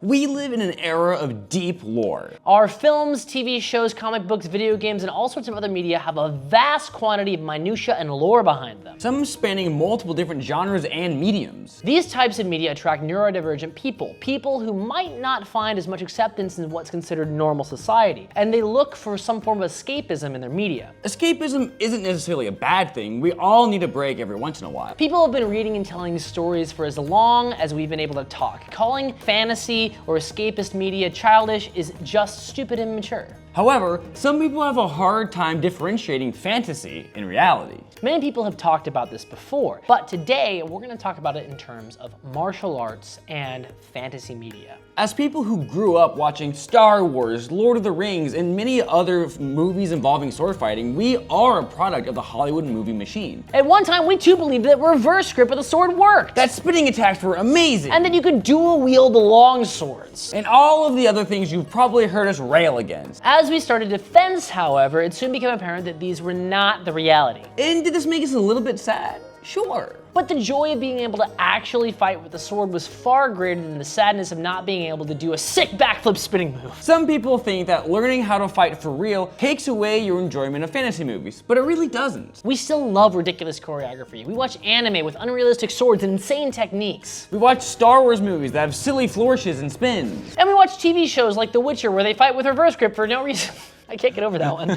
We live in an era of deep lore. Our films, TV shows, comic books, video games, and all sorts of other media have a vast quantity of minutia and lore behind them. Some spanning multiple different genres and mediums. These types of media attract neurodivergent people who might not find as much acceptance in what's considered normal society, and they look for some form of escapism in their media. Escapism isn't necessarily a bad thing. We all need a break every once in a while. People have been reading and telling stories for as long as we've been able to talk. Calling fantasy or escapist media childish is just stupid and immature. However, some people have a hard time differentiating fantasy and reality. Many people have talked about this before, but today we're going to talk about it in terms of martial arts and fantasy media. As people who grew up watching Star Wars, Lord of the Rings, and many other movies involving sword fighting, we are a product of the Hollywood movie machine. At one time, we too believed that reverse grip of the sword worked. That spinning attacks were amazing. And that you could dual wield the long swords. And all of the other things you've probably heard us rail against. As we started defense, however, it soon became apparent that these were not the reality. And did this make us a little bit sad? Sure. But the joy of being able to actually fight with the sword was far greater than the sadness of not being able to do a sick backflip spinning move. Some people think that learning how to fight for real takes away your enjoyment of fantasy movies, but it really doesn't. We still love ridiculous choreography. We watch anime with unrealistic swords and insane techniques. We watch Star Wars movies that have silly flourishes and spins. And we watch TV shows like The Witcher where they fight with reverse grip for no reason. I can't get over that one.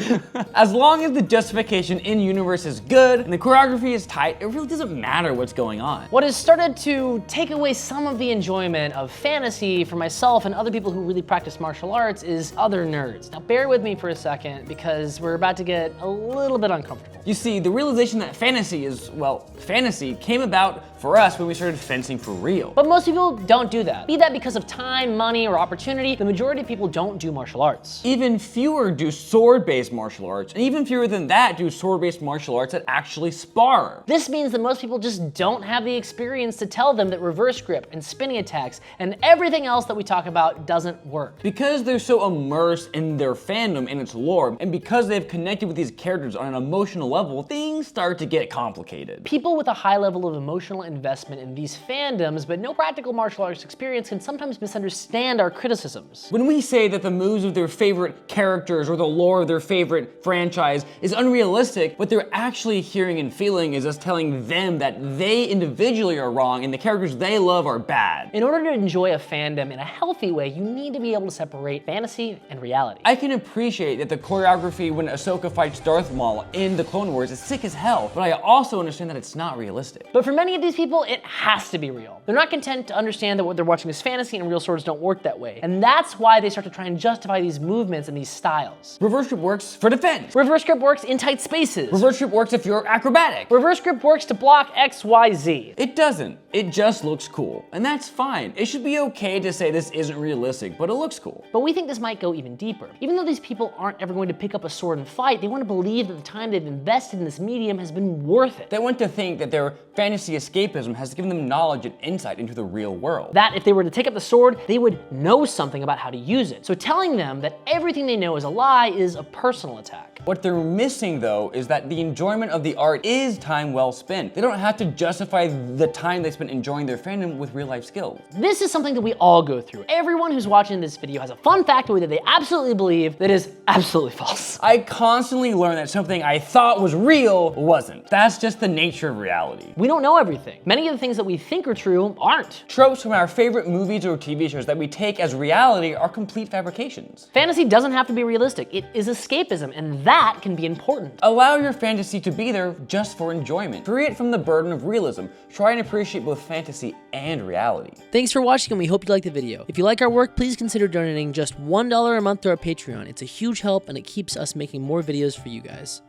As long as the justification in universe is good and the choreography is tight, it really doesn't matter what's going on. What has started to take away some of the enjoyment of fantasy for myself and other people who really practice martial arts is other nerds. Now bear with me for a second because we're about to get a little bit uncomfortable. You see, the realization that fantasy is, well, fantasy came about for us when we started fencing for real. But most people don't do that. Be that because of time, money, or opportunity, the majority of people don't do martial arts. Even fewer do sword-based martial arts, and even fewer than that do sword-based martial arts that actually spar. This means that most people just don't have the experience to tell them that reverse grip and spinning attacks and everything else that we talk about doesn't work. Because they're so immersed in their fandom and its lore, and because they've connected with these characters on an emotional level, things start to get complicated. People with a high level of emotional investment in these fandoms, but no practical martial arts experience, can sometimes misunderstand our criticisms. When we say that the moves of their favorite characters or the lore of their favorite franchise is unrealistic, what they're actually hearing and feeling is us telling them that they individually are wrong and the characters they love are bad. In order to enjoy a fandom in a healthy way, you need to be able to separate fantasy and reality. I can appreciate that the choreography when Ahsoka fights Darth Maul in the Clone Wars is sick as hell, but I also understand that it's not realistic. But for many of these people, it has to be real. They're not content to understand that what they're watching is fantasy and real swords don't work that way. And that's why they start to try and justify these movements and these styles. Reverse grip works for defense. Reverse grip works in tight spaces. Reverse grip works if you're acrobatic. Reverse grip works to block X, Y, Z. It doesn't. It just looks cool. And that's fine. It should be okay to say this isn't realistic, but it looks cool. But we think this might go even deeper. Even though these people aren't ever going to pick up a sword and fight, they want to believe that the time they've invested in this medium has been worth it. They want to think that their fantasy escapism has given them knowledge and insight into the real world. That if they were to take up the sword, they would know something about how to use it. So telling them that everything they know is a lie is a personal attack. What they're missing, though, is that the enjoyment of the art is time well spent. They don't have to justify the time they spent enjoying their fandom with real-life skills. This is something that we all go through. Everyone who's watching this video has a fun factoid that they absolutely believe that is absolutely false. I constantly learn that something I thought was real wasn't. That's just the nature of reality. We don't know everything. Many of the things that we think are true aren't. Tropes from our favorite movies or TV shows that we take as reality are complete fabrications. Fantasy doesn't have to be realistic. It is escapism, and that can be important. Allow your fantasy to be there just for enjoyment. Free it from the burden of realism. Try and appreciate both fantasy and reality. Thanks for watching, and we hope you liked the video. If you like our work, please consider donating just $1 a month to our Patreon. It's a huge help, and it keeps us making more videos for you guys.